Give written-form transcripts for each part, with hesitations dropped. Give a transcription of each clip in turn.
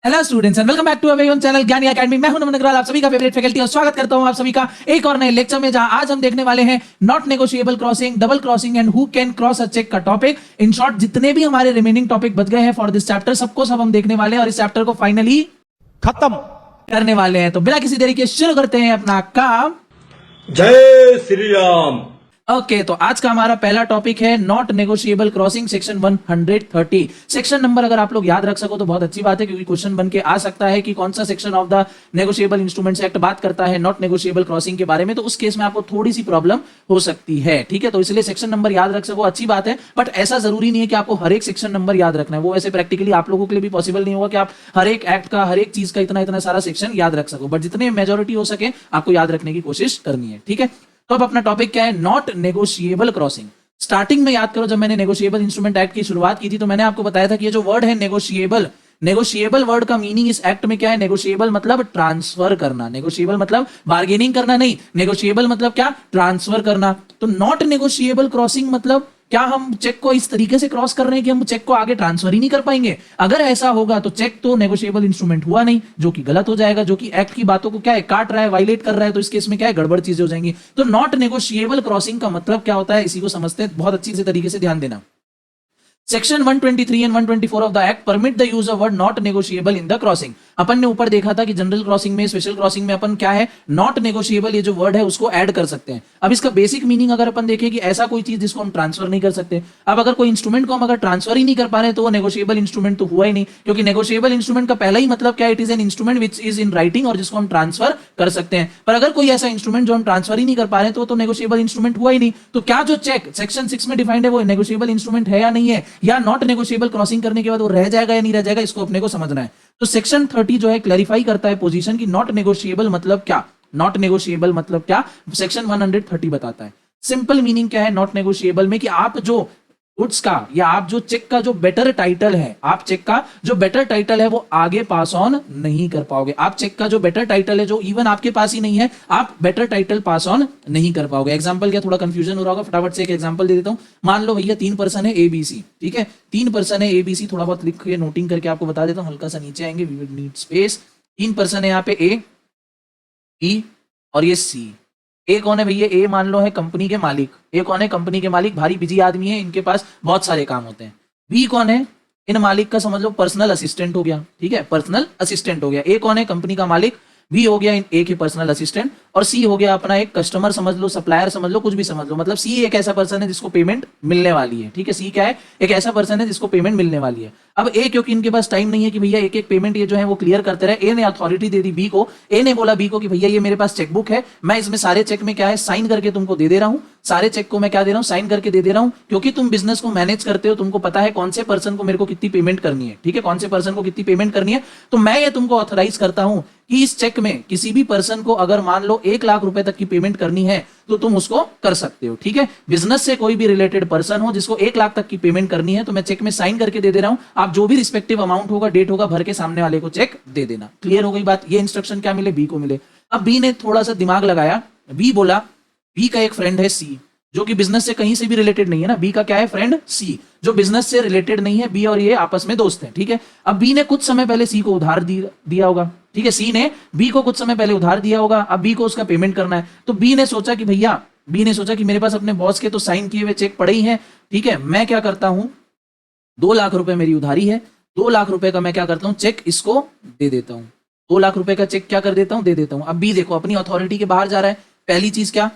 Hello students and welcome back to our channel Gyani Academy. मैं हूं नमन अग्रवाल, आप सभी का फेवरेट फैकल्टी, और स्वागत करता हूं आप सभी का एक और नए लेक्चर में, जहां आज हम देखने वाले हैं not negotiable crossing, double crossing and who can cross a cheque का टॉपिक। इन शॉर्ट जितने भी हमारे रिमेनिंग टॉपिक बच गए हैं फॉर दिस चैप्टर, सबको सब हम देखने वाले हैं और इस चैप्टर को फाइनली खत्म करने वाले हैं। तो बिना किसी देरी के शुरू करते हैं अपना काम। जय श्री राम। ओके तो आज का हमारा पहला टॉपिक है not negotiable crossing, section 130। Section number अगर आप लोग याद रख सको तो बहुत अच्छी बात है, क्योंकि क्वेश्चन बन के आ सकता है कि कौन सा section of the negotiable instruments act बात करता है नॉट नेगोशिएबल क्रॉसिंग के बारे में, तो उस केस में आपको थोड़ी सी प्रॉब्लम हो सकती है। ठीक है, तो इसलिए सेक्शन नंबर याद रख सको अच्छी बात है, बट ऐसा जरूरी नहीं है कि आपको हर एक सेक्शन नंबर याद रखना है। वो वैसे प्रैक्टिकली आप लोगों के लिए भी पॉसिबल नहीं होगा कि आप हर एक एक्ट का, हर एक चीज का इतना इतना सारा सेक्शन याद रख सको, बट जितने मेजोरिटी हो सके आपको याद रखने की कोशिश करनी है। ठीक है, तो अब अपना टॉपिक क्या है, नॉट नेगोशिएबल क्रॉसिंग। स्टार्टिंग में याद करो, जब मैंने नेगोशिएबल इंस्ट्रूमेंट एक्ट की शुरुआत की थी तो मैंने आपको बताया था कि ये जो वर्ड है नेगोशिएबल, नेगोशिएबल वर्ड का मीनिंग इस एक्ट में क्या है। नेगोशिएबल मतलब ट्रांसफर करना, नेगोशिएबल मतलब बार्गेनिंग करना नहीं, नेगोशिएबल मतलब क्या, ट्रांसफर करना। तो नॉट नेगोशिएबल क्रॉसिंग मतलब क्या हम चेक को इस तरीके से क्रॉस कर रहे हैं कि हम चेक को आगे ट्रांसफर ही नहीं कर पाएंगे। अगर ऐसा होगा तो चेक तो नेगोशिएबल इंस्ट्रूमेंट हुआ नहीं, जो कि गलत हो जाएगा, जो कि एक्ट की बातों को क्या है, काट रहा है, वायलेट कर रहा है। तो इस केस में क्या है, गड़बड़ चीजें हो जाएंगी। तो नॉट नेगोशिएबल क्रॉसिंग का मतलब क्या होता है, इसी को समझते हैं, बहुत अच्छी से तरीके से ध्यान देना। Section 123 and 124 of the act permit the use of word not negotiable in the crossing. अपन ने ऊपर देखा था कि जनरल क्रॉसिंग में, स्पेशल क्रॉसिंग में अपन क्या है, नॉट नेगोशिएबल ये जो वर्ड है उसको ऐड कर सकते हैं। अब इसका बेसिक मीनिंग अगर अपन देखें कि ऐसा कोई चीज जिसको हम ट्रांसफर नहीं कर सकते। अब अगर कोई इंस्ट्रूमेंट को हम अगर ट्रांसफर ही नहीं कर पा रहे तो वो नेगोशिएबल इंस्ट्रूमेंट तो हुआ ही नहीं, क्योंकि नेगोशिएबल इंस्ट्रूमेंट का पहला ही मतलब क्या है, it is an instrument which is in writing और जिसको हम ट्रांसफर कर सकते हैं। पर अगर कोई ऐसा इंस्ट्रूमेंट जो हम ट्रांसफर ही नहीं कर पा रहे तो नेगोशिएबल इंस्ट्रूमेंट हुआ ही नहीं। तो क्या जो चेक सेक्शन 6 में डिफाइंड है वो नेगोशिएबल इंस्ट्रूमेंट है या नहीं है, या नॉट नेगोशिएबल क्रॉसिंग करने के बाद वो रह जाएगा या नहीं रह जाएगा, इसको अपने को समझना है। तो सेक्शन 30 जो है क्लैरिफाई करता है पोजीशन की नॉट नेगोशिएबल मतलब क्या, नॉट नेगोशिएबल मतलब क्या, सेक्शन 130 बताता है। सिंपल मीनिंग क्या है नॉट नेगोशिएबल में, कि आप जो गुड्स का या आप जो चेक का जो बेटर टाइटल है, आप चेक का जो बेटर टाइटल है वो आगे पास ऑन नहीं कर पाओगे। आप चेक का जो बेटर टाइटल है जो इवन आपके पास ही नहीं है, आप बेटर टाइटल पास ऑन नहीं कर पाओगे। एग्जांपल क्या, थोड़ा कंफ्यूजन हो रहा होगा, फटाफट से एक एग्जांपल दे देता हूं। मान लो भैया 3 पर्सन है ABC, ठीक है, 3 पर्सन है ABC, थोड़ा बहुत लिख के नोटिंग करके आपको बता देता हूं, हल्का सा नीचे आएंगे, we will need space. 3 person है यहाँ पे A, B और ये C। ए कौन है भैया, ए मान लो है कंपनी के मालिक। ए कौन है, कंपनी के मालिक, भारी बिजी आदमी है, इनके पास बहुत सारे काम होते हैं। बी कौन है, इन मालिक का समझ लो पर्सनल असिस्टेंट हो गया, ठीक है, पर्सनल असिस्टेंट हो गया। ए कौन है, कंपनी का मालिक। बी हो गया इन ए के पर्सनल असिस्टेंट, और सी हो गया अपना एक कस्टमर समझ लो, सप्लायर समझ लो, कुछ भी समझ लो। मतलब सी एक ऐसा पर्सन है जिसको पेमेंट मिलने वाली है। ठीक है, सी क्या है, एक ऐसा पर्सन है जिसको पेमेंट मिलने वाली है। अब ए, क्योंकि इनके पास टाइम नहीं है कि भैया एक एक पेमेंट ये जो है वो क्लियर करते रहे, ए ने अथॉरिटी दे दी बी को। ए ने बोला बी को कि भैया ये मेरे पास चेकबुक है, मैं इसमें सारे चेक में क्या है साइन करके तुमको दे दे रहा हूं, सारे चेक को मैं क्या दे रहा हूं, साइन करके दे दे रहा हूं, क्योंकि तुम बिजनेस को मैनेज करते हो, तुमको पता है कौन से पर्सन को मेरे को कितनी पेमेंट करनी है। ठीक है, कौन से पर्सन को कितनी पेमेंट करनी है, तो मैं ये तुमको ऑथराइज करता हूं कि इस चेक में किसी भी पर्सन को अगर मान लो 1 लाख रुपए तक की पेमेंट करनी है तो तुम उसको कर सकते हो। ठीक है, बिजनेस से कोई भी रिलेटेड पर्सन हो जिसको 1 लाख तक की पेमेंट करनी है तो मैं चेक में साइन करके दे दे रहा हूं, आप जो भी रिस्पेक्टिव अमाउंट होगा, डेट होगा, भर के सामने वाले को चेक दे देना। क्लियर हो गई बात, ये इंस्ट्रक्शन क्या मिले, बी को मिले। अब बी ने थोड़ा सा दिमाग लगाया, बी बोला, बी का एक फ्रेंड है सी, जो कि बिजनेस से कहीं से भी रिलेटेड नहीं है ना। बी का क्या है, फ्रेंड सी, जो बिजनेस से रिलेटेड नहीं है। बी और ये आपस में दोस्त हैं। ठीक है, अब बी ने कुछ समय पहले सी को उधार दिया होगा। ठीक है, सी ने बी को कुछ समय पहले उधार दिया होगा, अब बी को उसका पेमेंट करना है। तो बी ने सोचा कि भैया, बी ने सोचा कि मेरे पास अपने बॉस के तो साइन किए हुए चेक पड़े ही हैं, ठीक है, मैं क्या करता हूं, 2 लाख रुपए मेरी उधारी है, 2 लाख रुपए का मैं क्या करता हूं, चेक इसको दे देता हूं। 2 लाख रुपए का चेक क्या कर देता हूं, दे देता हूं। अब बी देखो अपनी अथॉरिटी के बाहर जा रहा है। पहली चीज क्या,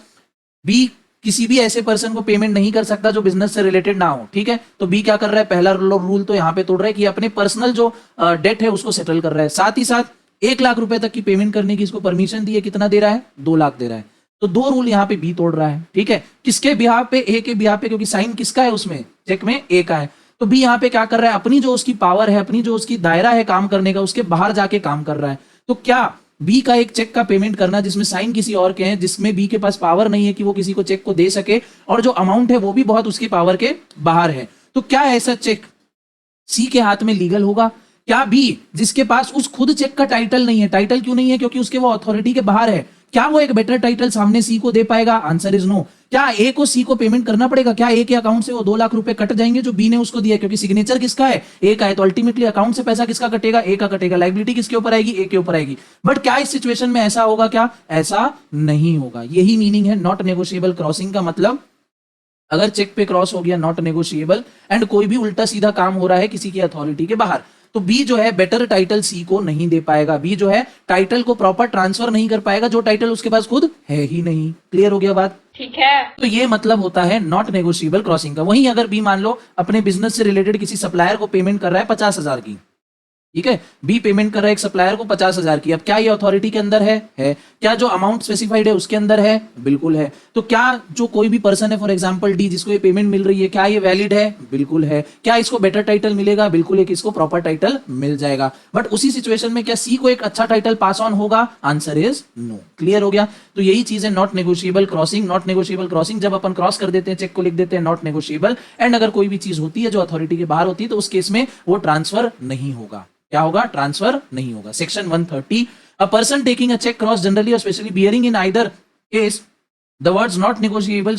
बी किसी भी ऐसे पर्सन को पेमेंट नहीं कर सकता जो बिजनेस से रिलेटेड ना हो। ठीक है, तो बी क्या कर रहा है, पहला रूल तो यहां पे तोड़ रहा है कि अपने पर्सनल जो डेट है उसको सेटल कर रहा है। साथ ही साथ 1 लाख रुपए तक की पेमेंट करने की इसको परमिशन दी है, कितना दे रहा है, 2 लाख दे रहा है। तो 2 रूल यहाँ पे बी तोड़ रहा है। ठीक है, किसके बिहाफ पे, ए के बिहाफ पे, क्योंकि साइन किसका है उसमें, चेक में ए का है। तो बी यहाँ पे क्या कर रहा है, अपनी जो उसकी पावर है, अपनी जो उसकी दायरा है काम करने का, उसके बाहर जाके काम कर रहा है। तो क्या बी का एक चेक का पेमेंट करना जिसमें साइन किसी और के हैं, जिसमें बी के पास पावर नहीं है कि वो किसी को चेक को दे सके, और जो अमाउंट है वो भी बहुत उसकी पावर के बाहर है, तो क्या ऐसा चेक सी के हाथ में लीगल होगा? क्या बी, जिसके पास उस खुद चेक का टाइटल नहीं है, टाइटल क्यों नहीं है, क्योंकि उसके वो अथॉरिटी के बाहर है, क्या वो एक बेटर टाइटल सामने सी को दे पाएगा? Answer is no. क्या ए को सी को पेमेंट करना पड़ेगा? क्या ए के अकाउंट से वो 2 लाख रुपए कट जाएंगे जो बी ने उसको दिया? क्योंकि सिग्नेचर किसका है? ए का है, तो अल्टीमेटली अकाउंट से पैसा किसका कटेगा? ए का कटेगा। लायबिलिटी किसके ऊपर आएगी? ए के ऊपर आएगी। बट क्या इस सिचुएशन में ऐसा होगा? क्या ऐसा नहीं होगा। यही मीनिंग है नॉट नेगोशिएबल क्रॉसिंग का। मतलब अगर चेक पे क्रॉस हो गया नॉट नेगोशिएबल एंड कोई भी उल्टा सीधा काम हो रहा है किसी की अथॉरिटी के बाहर, तो बी जो है बेटर टाइटल सी को नहीं दे पाएगा। बी जो है टाइटल को प्रॉपर ट्रांसफर नहीं कर पाएगा जो टाइटल उसके पास खुद है ही नहीं। क्लियर हो गया बात? ठीक है। तो ये मतलब होता है नॉट नेगोशिएबल क्रॉसिंग का। वहीं अगर बी मान लो अपने बिजनेस से रिलेटेड किसी सप्लायर को पेमेंट कर रहा है 50,000 की, ठीक है, बी पेमेंट कर रहा है एक सप्लायर को 50,000 की। अब क्या ये अथॉरिटी के अंदर है? क्या जो अमाउंट स्पेसिफाइड है उसके अंदर है? बिल्कुल है। तो क्या जो कोई भी पर्सन है फॉर एग्जांपल डी जिसको ये पेमेंट मिल रही है, क्या ये वैलिड है? बिल्कुल है। क्या इसको बेटर टाइटल मिलेगा? बिल्कुल है कि इसको प्रॉपर टाइटल मिल जाएगा। बट उसी सिचुएशन में क्या सी को एक अच्छा टाइटल पास ऑन होगा? Answer is no. क्लियर हो गया? तो यही चीज है not negotiable crossing. Not negotiable crossing जब अपन क्रॉस कर देते हैं, चेक को लिख देते हैं नॉट नेगोशिएबल, एंड अगर कोई भी चीज होती है जो अथॉरिटी के बाहर होती है तो उस केस में वो ट्रांसफर नहीं होगा। क्या होगा? ट्रांसफर नहीं होगा। Section 130, a person taking a cheque cross generally और specially bearing in either case the words not negotiable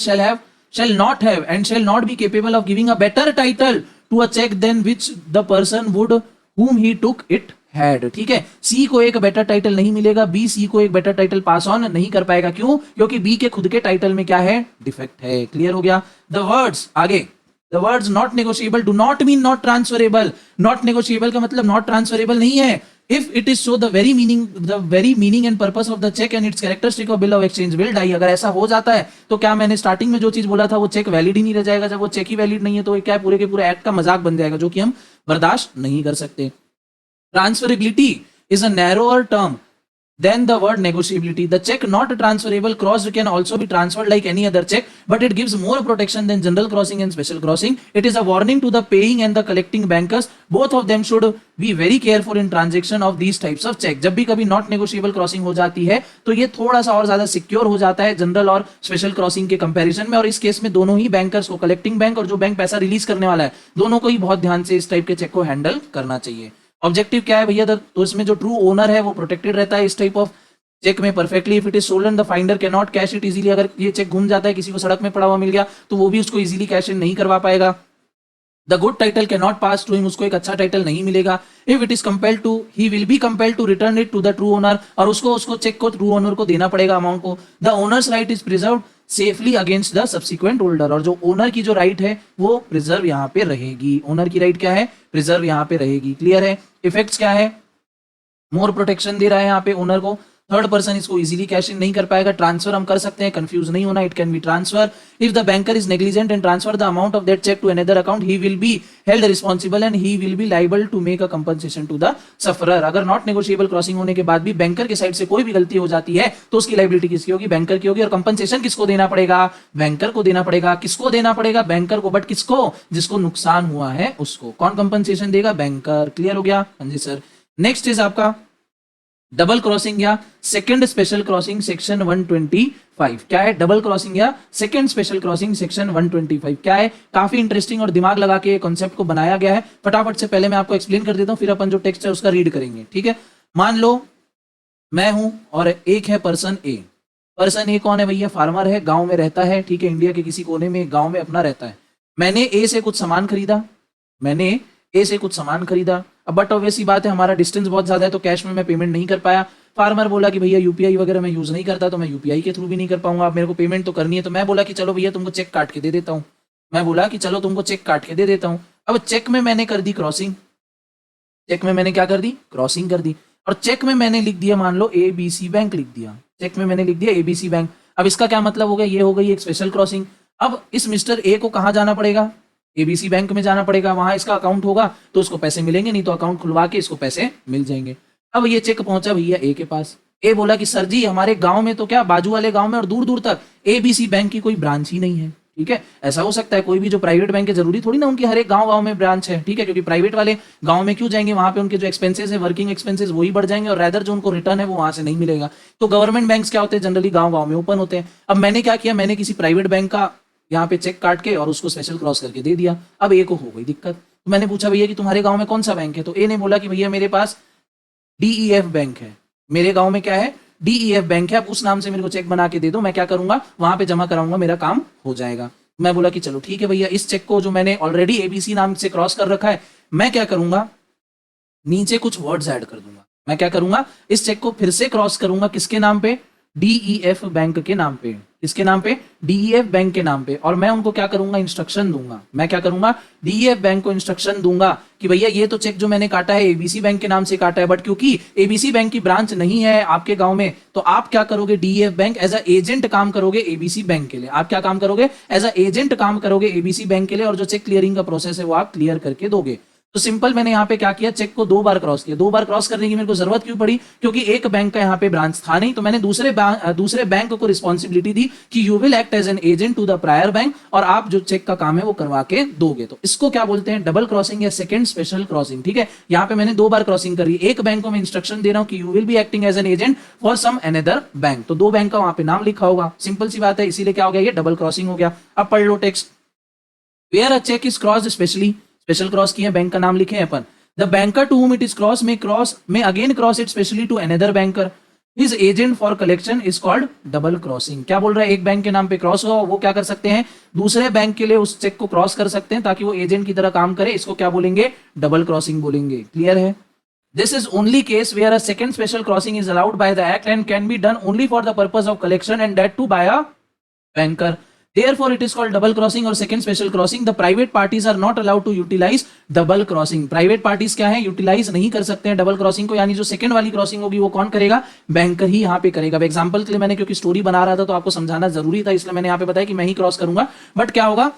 shall not have and shall not be capable of giving a better title to a check than which the person would whom he took it had। ठीक है, सी को एक better title नहीं मिलेगा, B C को एक better title pass on नहीं कर पाएगा। क्यों? क्योंकि बी के खुद के टाइटल में क्या है? डिफेक्ट है। क्लियर हो गया? द वर्ड्स आगे, The words not negotiable do not mean not transferable। Not negotiable का मतलब not transferable नहीं है। If it is so, the very meaning and purpose of the check and its characteristic of bill of exchange will die। अगर ऐसा हो जाता है तो क्या मैंने स्टार्टिंग में जो चीज बोला था वो चेक वैलिड ही नहीं रह जाएगा? जब वो चेक ही वैलिड नहीं है तो क्या पूरे के पूरे एक्ट का मजाक बन जाएगा, जो कि हम बर्दाश्त नहीं कर सकते। Transferability is a narrower term than the word negotiability। The check not transferable crossed can also be transferred like any other check, but it gives more protection than general crossing and special crossing। It is a warning to the paying and the collecting bankers। Both of them should be very careful in transaction of these types of check। जब भी कभी not negotiable crossing हो जाती है तो ये थोड़ा सा और ज्यादा सिक्योर हो जाता है जनरल और स्पेशल क्रॉसिंग के कंपैरिजन में। और इस केस में दोनों ही बैंकर्स को, कलेक्टिंग बैंक और जो बैंक पैसा रिलीज करने वाला है, दोनों को ही बहुत ध्यान से इस टाइप के चेक को हैंडल करना चाहिए। ऑब्जेक्टिव क्या है भैया? तो इसमें जो ट्रू ओनर है वो प्रोटेक्टेड रहता है इस टाइप ऑफ चेक में perfectly. If it is stolen the finder can not cash it easily. अगर ये चेक घूम जाता है, किसी को सड़क में पड़ा हुआ मिल गया, तो वो भी उसको इजीली कैश इन नहीं करवा पाएगा। The good title can not pass to him. उसको एक अच्छा टाइटल नहीं मिलेगा। If it is compelled to, he will be compelled to return it to the true owner. और उसको चेक को ट्रू ओनर को देना पड़ेगा अमाउंट को। The owners right is preserved safely against the subsequent holder. और जो ओनर की जो राइट है वो प्रिजर्व यहाँ पे रहेगी। ओनर की राइट क्या है? प्रिजर्व यहाँ पे रहेगी। क्लियर है? इफेक्ट्स क्या है? मोर प्रोटेक्शन दे रहा है यहाँ पे ओनर को। थर्ड पर्सन इसको इजीली कैश इन नहीं कर पाएगा। ट्रांसफर हम कर सकते हैं, कंफ्यूज नहीं होना, it can be transfer. If the banker is negligent and transfer the amount of that cheque to another account, he will be held responsible and he will be liable to make a compensation to the sufferer. अगर not negotiable crossing होने के बाद भी banker के side से कोई भी गलती हो जाती है तो उसकी लाइबिलिटी किसकी होगी? बैंकर की होगी। और कंपनसेशन किसको देना पड़ेगा? बैंकर को देना पड़ेगा। किसको देना पड़ेगा? बैंकर को। बट किसको? जिसको नुकसान हुआ है उसको। कौन कंपनसेशन देगा? बैंकर। क्लियर हो गया? हाँ जी सर। नेक्स्ट इज आपका डबल क्रॉसिंग या सेकंड स्पेशल क्रॉसिंग सेक्शन 125। क्या है? डबल क्रॉसिंग या सेकंड स्पेशल क्रॉसिंग सेक्शन 125 क्या है? काफी इंटरेस्टिंग और दिमाग लगा के कॉन्सेप्ट को बनाया गया है। फटाफट से पहले मैं आपको एक्सप्लेन कर देता हूं, फिर अपन जो टेक्स्ट है उसका रीड करेंगे। ठीक है, मान लो मैं हूं और एक है पर्सन ए। पर्सन ए कौन है भैया? फार्मर है, गांव में रहता है। ठीक है, इंडिया के किसी कोने में एक गांव में अपना रहता है। मैंने ए से कुछ सामान खरीदा, अब बट ऑब्वियसली बात है हमारा डिस्टेंस बहुत ज्यादा है तो कैश में मैं पेमेंट नहीं कर पाया। फार्मर बोला कि भैया यूपीआई वगैरह मैं यूज नहीं करता तो मैं यूपीआई के थ्रू भी नहीं कर पाऊंगा, आप मेरे को पेमेंट तो करनी है। तो मैं बोला कि चलो भैया तुमको चेक काट के दे देता हूँ। अब चेक में मैंने कर दी क्रॉसिंग। क्रॉसिंग कर दी और चेक में मैंने लिख दिया, मान लो ABC बैंक लिख दिया। चेक में मैंने लिख दिया ABC बैंक। अब इसका क्या मतलब हो गया? ये हो गई एक स्पेशल क्रॉसिंग। अब इस मिस्टर ए को कहाँ जाना पड़ेगा? ABC बैंक में जाना पड़ेगा। वहां इसका अकाउंट होगा तो उसको पैसे मिलेंगे, नहीं तो अकाउंट खुलवा के इसको पैसे मिल जाएंगे। अब ये चेक पहुंचा भैया ए के पास। ए बोला कि सर जी हमारे गांव में तो क्या, बाजू वाले गांव में और दूर दूर तक ABC बैंक की कोई ब्रांच ही नहीं है। ठीक है, ऐसा हो सकता है कोई भी जो प्राइवेट बैंक है, जरूरी थोड़ी ना उनकी हर एक गांव में ब्रांच है। ठीक है, क्योंकि प्राइवेट वाले गांव में क्यों जाएंगे? वहां पे उनके जो एक्सपेंसेस है, वर्किंग एक्सपेंसेस, वही बढ़ जाएंगे और रैदर जो उनको रिटर्न है वो वहां से नहीं मिलेगा। तो गवर्नमेंट बैंक्स क्या होते हैं? जनरली गांव में ओपन होते हैं। अब मैंने क्या किया? मैंने किसी प्राइवेट बैंक का यहाँ पे चेक काट के और उसको स्पेशल क्रॉस करके दे दिया। अब ए को हो गई दिक्कत। तो मैंने पूछा भैया कि तुम्हारे गांव में कौन सा बैंक है? तो ए ने बोला कि भैया मेरे पास DEF बैंक है। मेरे गांव में क्या है? DEF बैंक है, आप उस नाम से मेरे को चेक बना के दे दो, मैं क्या करूंगा वहां पे जमा कराऊंगा, मेरा काम हो जाएगा। मैं बोला कि चलो ठीक है भैया, इस चेक को जो मैंने ऑलरेडी ABC नाम से क्रॉस कर रखा है, मैं क्या करूंगा नीचे कुछ वर्ड्स ऐड कर दूंगा। मैं क्या करूंगा, इस चेक को फिर से क्रॉस करूंगा, किसके नाम पे, DEF बैंक के नाम पे। किसके नाम पे, DEF बैंक के नाम पे। और मैं उनको क्या करूंगा, इंस्ट्रक्शन दूंगा। मैं क्या करूंगा, DEF बैंक को इंस्ट्रक्शन दूंगा कि भैया ये तो चेक जो मैंने काटा है ABC बैंक के नाम से काटा है, बट क्योंकि ABC बैंक की ब्रांच नहीं है आपके गांव में, तो आप क्या करोगे, DEF bank as a agent काम करोगे ABC बैंक के लिए। आप क्या काम करोगे, एज अ एजेंट काम करोगे ABC बैंक के लिए, और जो चेक क्लियरिंग का प्रोसेस है वो आप क्लियर करके दोगे। तो सिंपल मैंने यहाँ पे क्या किया, चेक को 2 बार क्रॉस किया। 2 बार क्रॉस करने की मेरे को जरूरत क्यों पड़ी, क्योंकि एक बैंक का यहाँ पे ब्रांच था नहीं, तो मैंने दूसरे बैंक को रिस्पॉन्सिबिलिटी दी कि you will act as an agent to the prior bank, और आप जो चेक का काम है वो करवा के दोगे। तो इसको क्या बोलते हैं, डबल क्रॉसिंग या सेकंड स्पेशल क्रॉसिंग। ठीक है, यहाँ पे मैंने 2 बार क्रॉसिंग करी। एक बैंक को मैं इंस्ट्रक्शन दे रहा हूँ कि you will be acting as an agent for some another bank, तो 2 बैंक का वहां पे नाम लिखा होगा। सिंपल सी बात है, इसीलिए क्या हो गया, ये डबल क्रॉसिंग हो गया। अब पढ़ लो text. Where a cheque is crossed specially, special cross किया, बैंक का नाम लिखे हैं अपन। The banker to whom it is crossed may again cross it specially to another banker. His agent for collection is called double crossing. क्या बोल रहा है, एक बैंक के नाम पे क्रॉस हुआ, वो क्या कर सकते हैं, दूसरे बैंक के लिए उस चेक को क्रॉस कर सकते हैं ताकि वो एजेंट की तरह काम करे। इसको क्या बोलेंगे, डबल क्रॉसिंग बोलेंगे। क्लियर है। This is only case where a second special crossing is allowed by the act and can be done only for the purpose of collection, and that too by a banker. Therefore, it is called double crossing or second special crossing. The private parties are not allowed to utilize double crossing. Private parties क्या है, utilise नहीं कर सकते हैं double crossing को, यानी जो second वाली क्रॉसिंग होगी वो कौन करेगा, बैंकर ही यहाँ पे करेगा। एग्जांपल के लिए मैंने क्योंकि स्टोरी बना रहा था तो आपको समझाना जरूरी था, इसलिए मैंने यहाँ पे बताया कि मैं ही क्रॉस करूंगा, बट क्या होगा,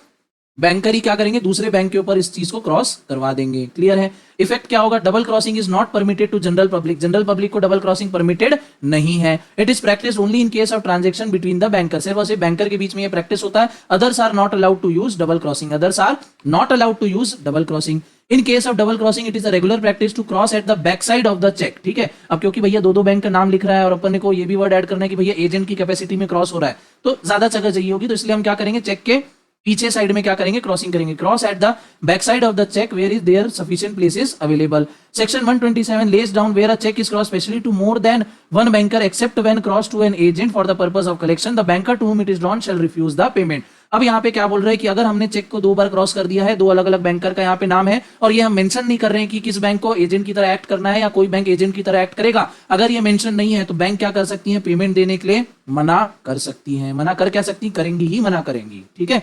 बैंकर ही क्या करेंगे, दूसरे बैंक के ऊपर इस चीज को क्रॉस करवा देंगे। क्लियर है। इफेक्ट क्या होगा, double crossing is not permitted to general public. General public को डबल क्रॉसिंग परमिटेड नहीं है। It is practice only in case of transaction between the banker. सिर्फ और सिर्फ बैंकर के बीच में ये प्रैक्टिस होता है। Others are not allowed to use double crossing. Others are not allowed to use double crossing. In case of double crossing it is a regular practice to cross at the back side of the cheque. ठीक है, अब क्योंकि भैया 2 bank का नाम लिख रहा है और अपन को ये भी वर्ड ऐड करना है कि भैया एजेंट की कैपेसिटी में क्रॉस हो रहा है, तो ज्यादा जगह चाहिए होगी, तो इसलिए हम क्या करेंगे, चेक के पीछे साइड में क्या करेंगे, क्रॉसिंग करेंगे। Cross at the back side of the cheque where is there sufficient places available. Section 127 lays down where a check is crossed specially to more than one banker except when crossed to an agent for the purpose of collection. The banker to whom it is drawn shall refuse the payment. अब यहाँ पे क्या बोल रहे हैं कि अगर हमने चेक को 2 बार क्रॉस कर दिया है, 2 अलग अलग बैंकर का यहाँ पे नाम है, और ये हम मेंशन नहीं कर रहे हैं कि किस बैंक को एजेंट की तरह एक्ट करना है या कोई बैंक एजेंट की तरह एक्ट करेगा। अगर ये मेंशन नहीं है तो बैंक क्या कर सकती है, पेमेंट देने के लिए मना कर सकती है। मना कर क्या सकती, करेंगी ही, मना करेंगी। ठीक है।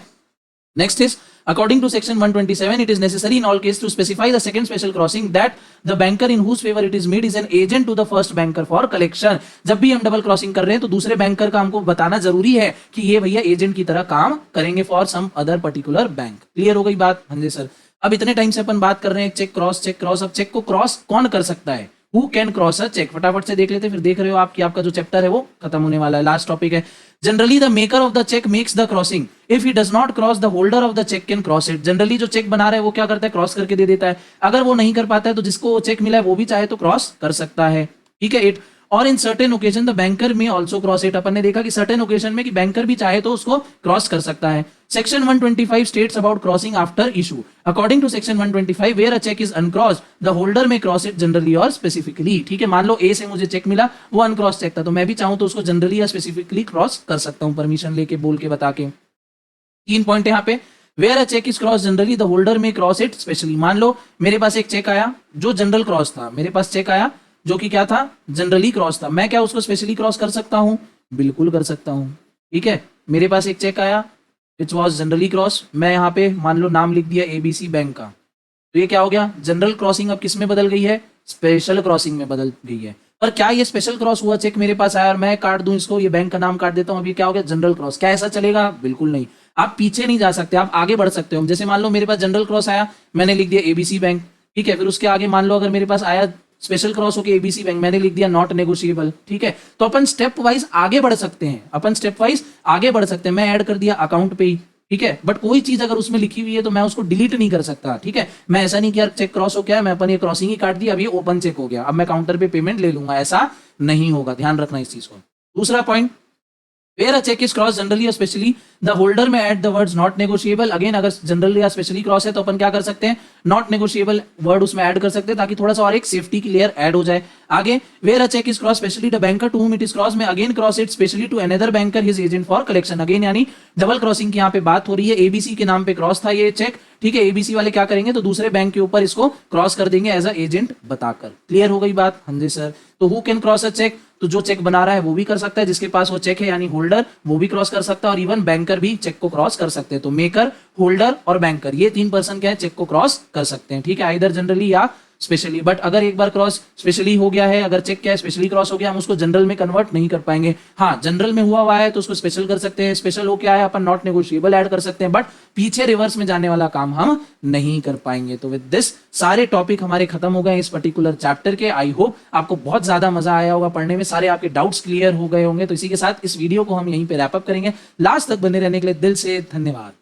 Next is, according to section 127, it is necessary in all cases to specify the second special crossing that the banker in whose favor it is made is an agent to the first banker for collection. जब भी हम double crossing कर रहे हैं तो दूसरे banker का हमको बताना जरूरी है कि ये भैया एजेंट की तरह काम करेंगे for some other particular bank. Clear हो गई बात। हाँ जी सर। अब इतने टाइम से अपन बात कर रहे हैं चेक क्रॉस, चेक क्रॉस। अब चेक को क्रॉस कौन कर सकता है, Who can cross a check? फटाफट से देख लेते, फिर देख रहे हो आप कि आपका जो चैप्टर है वो खत्म होने वाला है। लास्ट टॉपिक है। Generally the maker of the cheque makes the crossing. If he does not cross, the holder of the cheque can cross it. Generally जो चेक बना रहा है वो क्या करता है, क्रॉस करके दे देता है। अगर वो नहीं कर पाता है तो जिसको वो चेक मिला है वो भी चाहे तो क्रॉस कर सकता है। ठीक है। इट और in certain occasion the banker में ऑल्सो क्रॉस इट। अपन ने देखा कि सर्टेन ओकेजन में कि बैंकर भी चाहे तो उसको क्रॉस कर सकता है। Section 125 states about crossing after issue. According to section 125 where a cheque is uncrossed the holder may cross it generally और स्पेसिफिकली। ठीक है, मान लो ए से मुझे चेक मिला, वो अनक्रॉस चेक था, तो मैं भी चाहूं तो उसको जनरली या स्पेसिफिकली क्रॉस कर सकता हूं, परमिशन लेके, बोल के, बता के। 3 पॉइंट है यहाँ पे। Where a cheque is cross generally the holder may cross it specially. मान लो मेरे पास एक चेक आया जो जनरल क्रॉस था, मेरे पास चेक आया जो कि क्या था, जनरली क्रॉस था, मैं क्या उसको स्पेशली क्रॉस कर सकता हूं, बिल्कुल कर सकता हूं। ठीक है, मेरे पास एक चेक आया इट वाज जनरली क्रॉस, मैं यहाँ पे मान लो नाम लिख दिया ABC बैंक का, तो ये क्या हो गया, जनरल क्रॉसिंग अब किस में बदल गई है, स्पेशल क्रॉसिंग में बदल गई है। पर क्या ये स्पेशल क्रॉस हुआ, चेक मेरे पास आया और मैं काट दूं इसको, ये बैंक का नाम काट देता हूं, अभी क्या हो गया, जनरल क्रॉस। क्या ऐसा चलेगा, बिल्कुल नहीं। आप पीछे नहीं जा सकते, आप आगे बढ़ सकते हो। जैसे मान लो मेरे पास जनरल क्रॉस आया, मैंने लिख दिया ABC बैंक, ठीक है, फिर उसके आगे मान लो अगर मेरे पास आया स्पेशल क्रॉस होके ABC बैंक, मैंने लिख दिया नॉट नेगोशिएबल। ठीक है, तो अपन स्टेप वाइज आगे बढ़ सकते हैं, अपन स्टेप वाइज आगे बढ़ सकते हैं। मैं ऐड कर दिया अकाउंट पे ही, ठीक है, बट कोई चीज अगर उसमें लिखी हुई है तो मैं उसको डिलीट नहीं कर सकता। ठीक है, मैं ऐसा नहीं कि यार चेक क्रॉस हो गया, मैं अपन ये क्रॉसिंग ही काट दी, अब ये ओपन चेक हो गया, अब मैं काउंटर पे पेमेंट ले लूंगा, ऐसा नहीं होगा, ध्यान रखना इस चीज को। दूसरा point, Where a check is crossed generally or specially, the holder may add the words not negotiable. Again, अगर जनरल या स्पेशली क्रॉस है तो अपन क्या कर सकते हैं, नॉट नेगोशिएबल वर्ड उसमें ऐड कर सकते हैं ताकि थोड़ा सा और एक सेफ्टी की लेयर ऐड हो जाए। आगे where a cheque is cross specially the banker to whom it is crossed may again cross it specially to another banker his agent for collection. Again यानी डबल क्रॉसिंग की यहाँ पे बात हो रही है। एबीसी के नाम पे क्रॉस था ये चेक, ठीक है। एबीसी वाले क्या करेंगे तो दूसरे बैंक के ऊपर इसको क्रॉस कर देंगे एज अ एजेंट बताकर। क्लियर हो गई बात? हाँ जी सर। तो who can cross a cheque, तो जो चेक बना रहा है वो भी कर सकता है, जिसके पास वो चेक है यानी होल्डर वो भी क्रॉस कर सकता है, और इवन बैंकर भी चेक को क्रॉस कर सकते हैं। तो मेकर, होल्डर और बैंकर ये 3 पर्सन क्या है चेक को क्रॉस कर सकते हैं, ठीक है, आइदर जनरली या स्पेशली। बट अगर एक बार क्रॉस स्पेशली हो गया है, अगर चेक क्या है स्पेशली क्रॉस हो गया, हम उसको जनरल में कन्वर्ट नहीं कर पाएंगे। हाँ, जनरल में हुआ है तो उसको स्पेशल कर सकते हैं, स्पेशल हो क्या है अपन नॉट नेगोशिएबल ऐड कर सकते हैं, बट पीछे रिवर्स में जाने वाला काम हम नहीं कर पाएंगे। तो विद दिस सारे टॉपिक हमारे खत्म हो गए इस पर्टिकुलर चैप्टर के। आई होप आपको बहुत ज्यादा मजा आया होगा पढ़ने में, सारे आपके डाउट्स क्लियर हो गए होंगे। तो इसी के साथ इस वीडियो को हम यहीं पे रैप अप करेंगे। लास्ट तक बने रहने के लिए दिल से धन्यवाद।